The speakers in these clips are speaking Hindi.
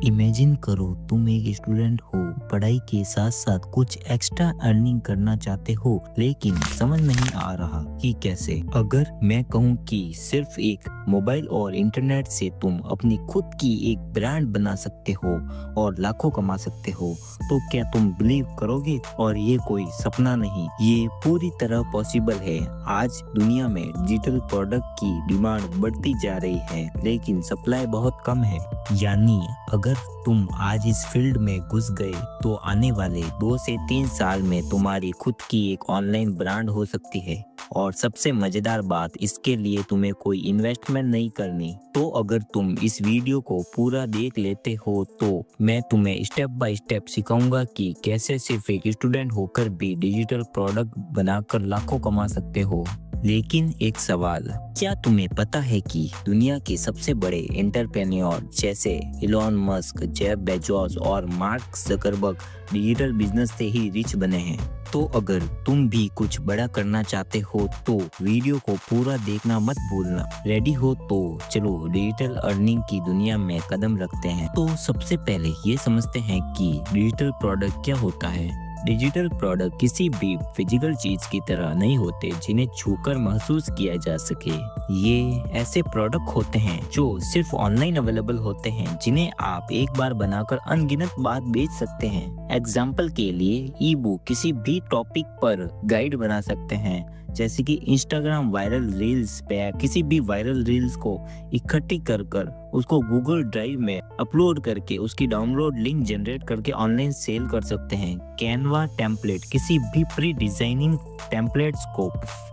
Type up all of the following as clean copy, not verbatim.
इमेजिन करो तुम एक स्टूडेंट हो, पढ़ाई के साथ साथ कुछ एक्स्ट्रा अर्निंग करना चाहते हो, लेकिन समझ नहीं आ रहा कि कैसे। अगर मैं कहूँ कि सिर्फ एक मोबाइल और इंटरनेट से तुम अपनी खुद की एक ब्रांड बना सकते हो और लाखों कमा सकते हो, तो क्या तुम बिलीव करोगे? और ये कोई सपना नहीं, ये पूरी तरह पॉसिबल है। आज दुनिया में डिजिटल प्रोडक्ट की डिमांड बढ़ती जा रही है, लेकिन सप्लाई बहुत कम है। यानी अगर तुम आज इस फील्ड में घुस गए तो आने वाले 2 से 3 साल में तुम्हारी खुद की एक ऑनलाइन ब्रांड हो सकती है। और सबसे मजेदार बात, इसके लिए तुम्हें कोई इन्वेस्टमेंट नहीं करनी। तो अगर तुम इस वीडियो को पूरा देख लेते हो तो मैं तुम्हें स्टेप बाय स्टेप सिखाऊंगा कि कैसे सिर्फ एक स्टूडेंट होकर भी डिजिटल प्रोडक्ट बनाकर लाखों कमा सकते हो। लेकिन एक सवाल, क्या तुम्हें पता है कि दुनिया के सबसे बड़े एंटरप्रेन्योर जैसे इलॉन मस्क, जेफ बेजोस और मार्क ज़करबर्ग डिजिटल बिजनेस से ही रिच बने हैं? तो अगर तुम भी कुछ बड़ा करना चाहते हो तो वीडियो को पूरा देखना मत भूलना। रेडी हो तो चलो डिजिटल अर्निंग की दुनिया में कदम रखते हैं। तो सबसे पहले ये समझते हैं कि डिजिटल प्रोडक्ट क्या होता है। डिजिटल प्रोडक्ट किसी भी फिजिकल चीज की तरह नहीं होते जिन्हें छूकर महसूस किया जा सके। ये ऐसे प्रोडक्ट होते हैं जो सिर्फ ऑनलाइन अवेलेबल होते हैं, जिन्हें आप एक बार बनाकर अनगिनत बार बेच सकते हैं। एग्जाम्पल के लिए ई बुक किसी भी टॉपिक पर गाइड बना सकते हैं, जैसे कि इंस्टाग्राम वायरल रील्स पे किसी भी वायरल रील्स को इकट्ठी कर उसको गूगल ड्राइव में अपलोड करके उसकी डाउनलोड लिंक जनरेट करके ऑनलाइन सेल कर सकते हैं। कैनवा टेम्पलेट किसी भी प्री डिजाइनिंग टेम्पलेट्स को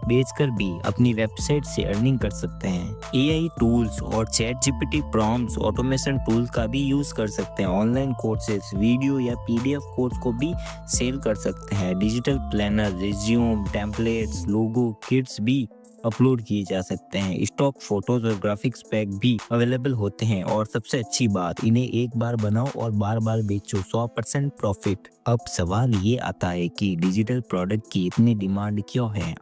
बेचकर भी अपनी वेबसाइट से अर्निंग कर सकते हैं। एआई टूल्स और chat GPT prompts automation tools का भी यूज कर सकते हैं। ऑनलाइन कोर्सेज, वीडियो या पीडीएफ कोर्स को भी सेल कर सकते हैं। डिजिटल प्लानर, रिज्यूम, टेम्पलेट्स, लोगो, किट्स भी अपलोड किए जा सकते हैं। स्टॉक फोटोज और ग्राफिक्स पैक भी अवेलेबल होते हैं। और सबसे अच्छी बात, इन्हें एक बार बनाओ और बार बार बेचो, 100% प्रॉफिट। अब सवाल ये आता है कि डिजिटल प्रोडक्ट की इतनी डिमांड क्यों है?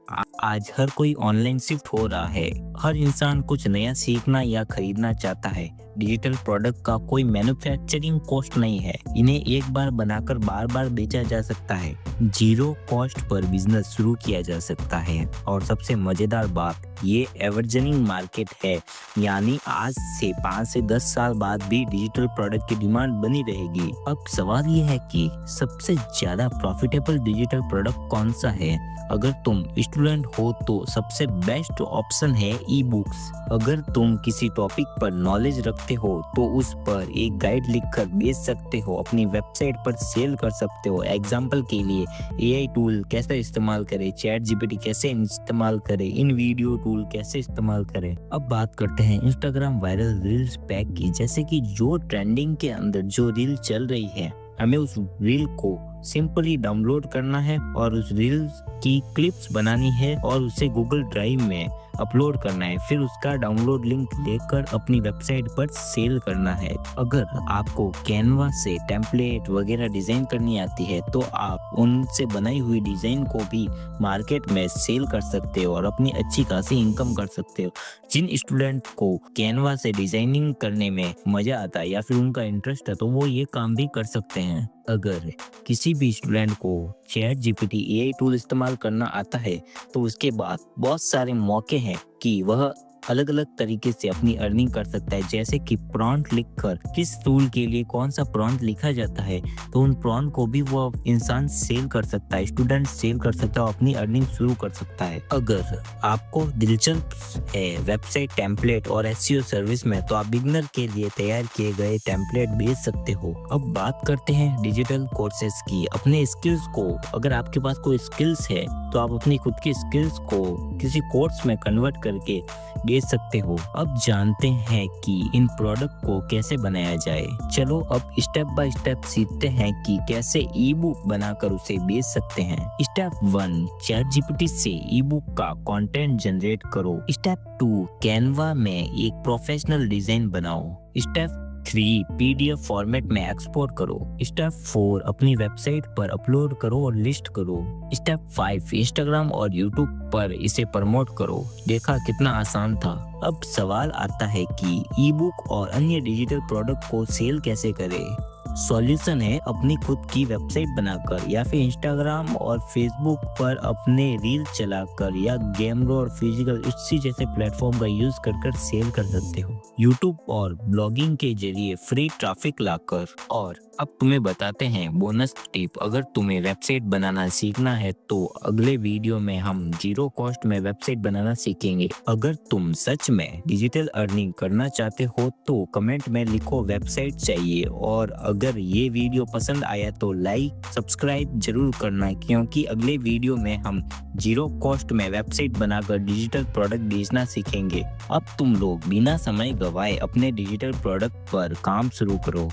आज हर कोई ऑनलाइन शिफ्ट हो रहा है। हर इंसान कुछ नया सीखना या खरीदना चाहता है। डिजिटल प्रोडक्ट का कोई मैन्युफैक्चरिंग कॉस्ट नहीं है, इन्हें एक बार बनाकर बार बार बेचा जा सकता है। जीरो कॉस्ट पर बिजनेस शुरू किया जा सकता है। और सबसे मजेदार बात, ये एवरग्रीन मार्केट है, यानी आज से 5 से 10 साल बाद भी डिजिटल प्रोडक्ट की डिमांड बनी रहेगी। अब सवाल ये है कि सबसे ज्यादा प्रॉफिटेबल डिजिटल प्रोडक्ट कौन सा है? अगर तुम स्टूडेंट हो तो सबसे बेस्ट ऑप्शन है ई बुक्स। अगर तुम किसी टॉपिक पर नॉलेज रखते हो तो उस पर एक गाइड लिखकर बेच सकते हो, अपनी वेबसाइट पर सेल कर सकते हो। एग्जाम्पल के लिए एआई टूल कैसे इस्तेमाल करें, चैट जीपीटी कैसे इस्तेमाल करें, इन वीडियो टूल कैसे इस्तेमाल करें। अब बात करते हैं इंस्टाग्राम वायरल रील्स पैक की। जैसे कि जो ट्रेंडिंग के अंदर जो रील चल रही है, हमें उस रील को सिंपली डाउनलोड करना है और उस रील्स की क्लिप्स बनानी है और उसे गूगल ड्राइव में अपलोड करना है। फिर उसका डाउनलोड लिंक लेकर अपनी वेबसाइट पर सेल करना है। अगर आपको कैनवा से टेम्पलेट वगैरह डिजाइन करनी आती है तो आप उनसे बनाई हुई डिजाइन को भी मार्केट में सेल कर सकते हो और अपनी अच्छी खासी इनकम कर सकते हो। जिन स्टूडेंट को कैनवा से डिजाइनिंग करने में मजा आता है या फिर उनका इंटरेस्ट है तो वो ये काम भी कर सकते हैं। अगर किसी भी स्टूडेंट को चैट जीपीटी एआई टूल इस्तेमाल करना आता है तो उसके बाद बहुत सारे मौके हैं कि वह अलग अलग तरीके से अपनी अर्निंग कर सकता है। जैसे कि प्रॉम्प्ट लिखकर, किस टूल के लिए कौन सा प्रॉम्प्ट लिखा जाता है तो उन प्रॉम्प्ट को भी वो इंसान सेल कर सकता है, स्टूडेंट सेल कर सकता है और अपनी अर्निंग शुरू कर सकता है। अगर आपको दिलचस्प है वेबसाइट टेम्पलेट और एसईओ सर्विस में तो आप बिगिनर के लिए तैयार किए गए टेम्पलेट बेच सकते हो। अब बात करते हैं डिजिटल कोर्सेज की। अपने स्किल्स को, अगर आपके पास कोई स्किल्स है तो आप अपनी खुद की स्किल्स को किसी कोर्स में कन्वर्ट करके बेच सकते हो। अब जानते हैं कि इन प्रोडक्ट को कैसे बनाया जाए। चलो अब स्टेप बाय स्टेप सीखते हैं कि कैसे ई बुक बनाकर उसे बेच सकते हैं। स्टेप 1, चैट जीपीटी से ई बुक का कंटेंट जनरेट करो। स्टेप 2, कैनवा में एक प्रोफेशनल डिजाइन बनाओ। स्टेप 3 पीडीएफ फॉर्मेट में एक्सपोर्ट करो। स्टेप 4 अपनी वेबसाइट पर अपलोड करो और लिस्ट करो। स्टेप 5 इंस्टाग्राम और यूट्यूब पर इसे प्रमोट करो। देखा कितना आसान था। अब सवाल आता है कि ई बुक और अन्य डिजिटल प्रोडक्ट को सेल कैसे करें। सॉल्यूशन है अपनी खुद की वेबसाइट बनाकर या फिर इंस्टाग्राम और फेसबुक पर अपने रील चलाकर या गेमरो और फिजिकल इट्सी जैसे प्लेटफॉर्म का यूज कर सेल कर सकते हो। यूट्यूब और ब्लॉगिंग के जरिए फ्री ट्रैफिक लाकर। और अब तुम्हें बताते हैं बोनस टिप। अगर तुम्हें वेबसाइट बनाना सीखना है तो अगले वीडियो में हम जीरो कॉस्ट में वेबसाइट बनाना सीखेंगे। अगर तुम सच में डिजिटल अर्निंग करना चाहते हो तो कमेंट में लिखो वेबसाइट चाहिए। और अगर ये वीडियो पसंद आया तो लाइक सब्सक्राइब जरूर करना, क्योंकि अगले वीडियो में हम जीरो कॉस्ट में वेबसाइट बनाकर डिजिटल प्रोडक्ट बेचना सीखेंगे। अब तुम लोग बिना समय गवाए अपने डिजिटल प्रोडक्ट पर काम शुरू करो।